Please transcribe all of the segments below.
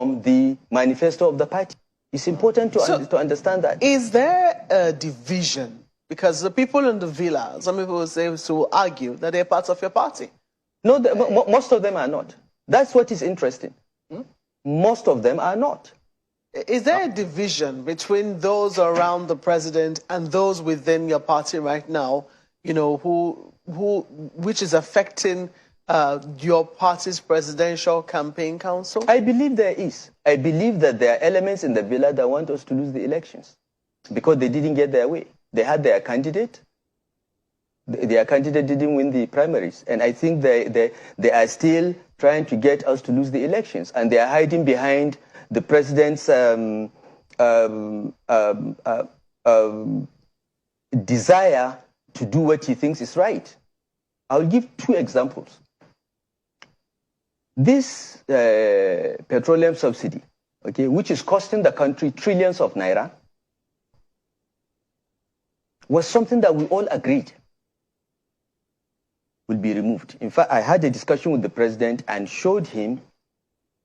from the manifesto of the party. It's important to understand that. Is there a division? Because the people in the villa, some people will say, to argue that they're part of your party. No, most of them are not. That's what is interesting. Most of them are not. Is there a division between those around the president and those within your party right now, you know, which is affecting your party's presidential campaign council? I believe there is. I believe that there are elements in the villa that want us to lose the elections because they didn't get their way. They had their candidate. Their candidate didn't win the primaries. And I think they are still trying to get us to lose the elections. And they are hiding behind the president's desire to do what he thinks is right. I'll give two examples. This petroleum subsidy, okay, which is costing the country trillions of naira, was something that we all agreed will be removed. In fact, I had a discussion with the president and showed him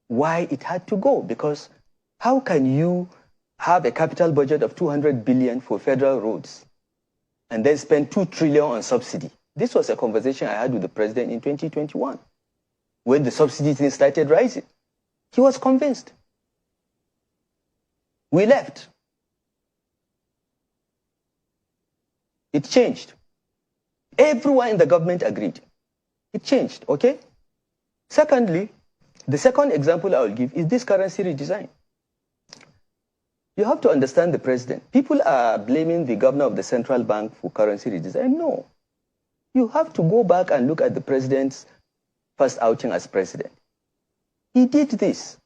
why it had to go, because how can you have a capital budget of 200 billion for federal roads and then spend 2 trillion on subsidy? This was a conversation I had with the president in 2021 when the subsidy thing started rising. He was convinced. We left. It changed. Everyone in the government agreed. It changed, okay? Secondly, the second example I will give is this currency redesign. You have to understand the president. People are blaming the governor of the central bank for currency redesign. No. You have to go back and look at the president's first outing as president. He did this.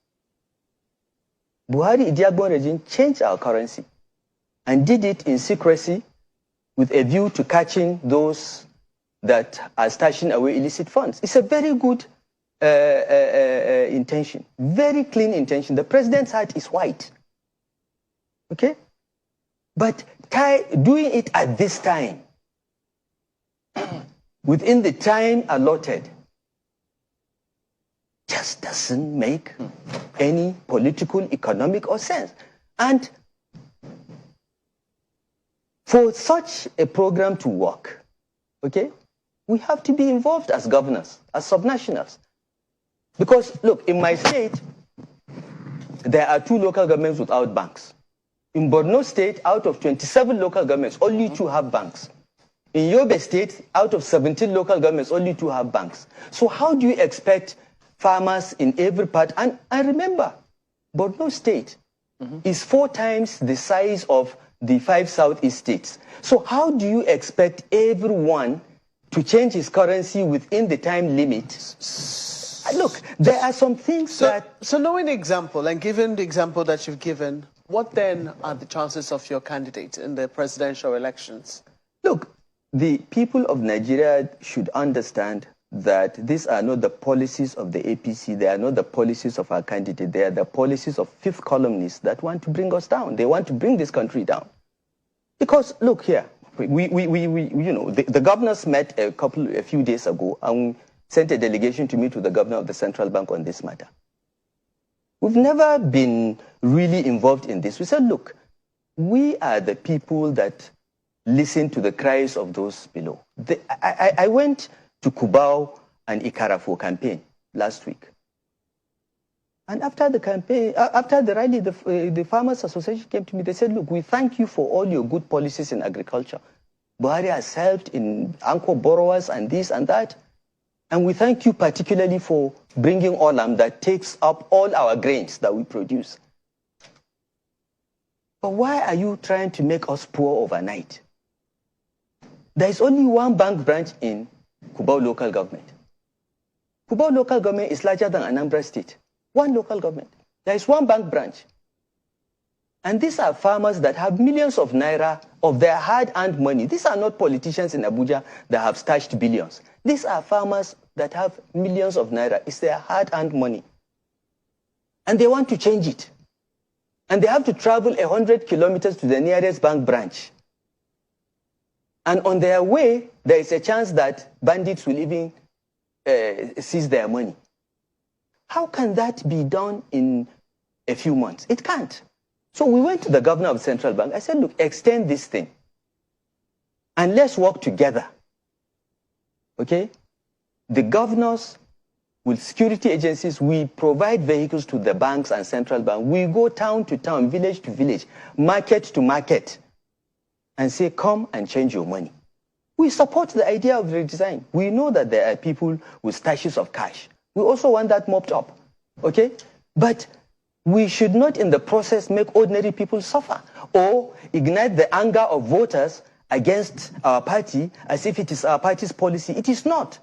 Buhari Idiagbon regime changed our currency and did it in secrecy with a view to catching those that are stashing away illicit funds. It's a very good intention, very clean intention. The president's heart is white, okay? But doing it at this time, within the time allotted, just doesn't make any political, economic, or sense. And for such a program to work, okay, we have to be involved as governors, as subnationals. Because, look, in my state, there are 2 local governments without banks. In Borno State, out of 27 local governments, only 2 have banks. In Yobe State, out of 17 local governments, only 2 have banks. So how do you expect farmers in every part? And remember, Borno State is 4 times the size of the 5 southeast states. So how do you expect everyone to change his currency within the time limit? Look, there are some things So knowing the example and given the example that you've given, what then are the chances of your candidate in the presidential elections? Look, the people of Nigeria should understand that these are not the policies of the APC, they are not the policies of our candidate, they are the policies of fifth columnists that want to bring us down. They want to bring this country down. Because, look here, the governors met a few days ago and sent a delegation to meet with the governor of the central bank on this matter. We've never been really involved in this. We said, look, we are the people that listen to the cries of those below. I went to Cubao and Ikara for campaign last week. And after the campaign, after the rally, the Farmers Association came to me. They said, look, we thank you for all your good policies in agriculture. Buhari has helped in anchor borrowers and this and that. And we thank you particularly for bringing Olam that takes up all our grains that we produce. But why are you trying to make us poor overnight? There is only one bank branch in Cubao local government. Cubao local government is larger than Anambra State. One local government. There is one bank branch. And these are farmers that have millions of naira of their hard-earned money. These are not politicians in Abuja that have stashed billions. These are farmers that have millions of naira. It's their hard-earned money. And they want to change it. And they have to travel 100 kilometers to the nearest bank branch. And on their way, there is a chance that bandits will even seize their money. How can that be done in a few months. It can't. So we went to the governor of the central bank. I said, look, extend this thing. And let's work together. Okay? The governors with security agencies, we provide vehicles to the banks and central bank. We go town to town, village to village, market to market, and say, come and change your money. We support the idea of redesign. We know that there are people with stashes of cash. We also want that mopped up. Okay? But we should not in the process make ordinary people suffer or ignite the anger of voters against our party as if it is our party's policy. It is not.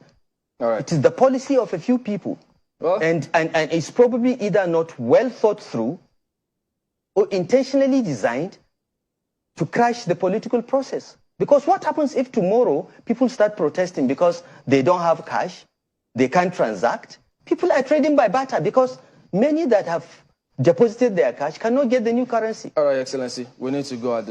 All right. It is the policy of a few people. Well, and it's probably either not well thought through or intentionally designed to crash the political process. Because what happens if tomorrow people start protesting because they don't have cash, they can't transact? People are trading by barter because many that have deposited their cash cannot get the new currency. all right, Excellency, we need to go at this.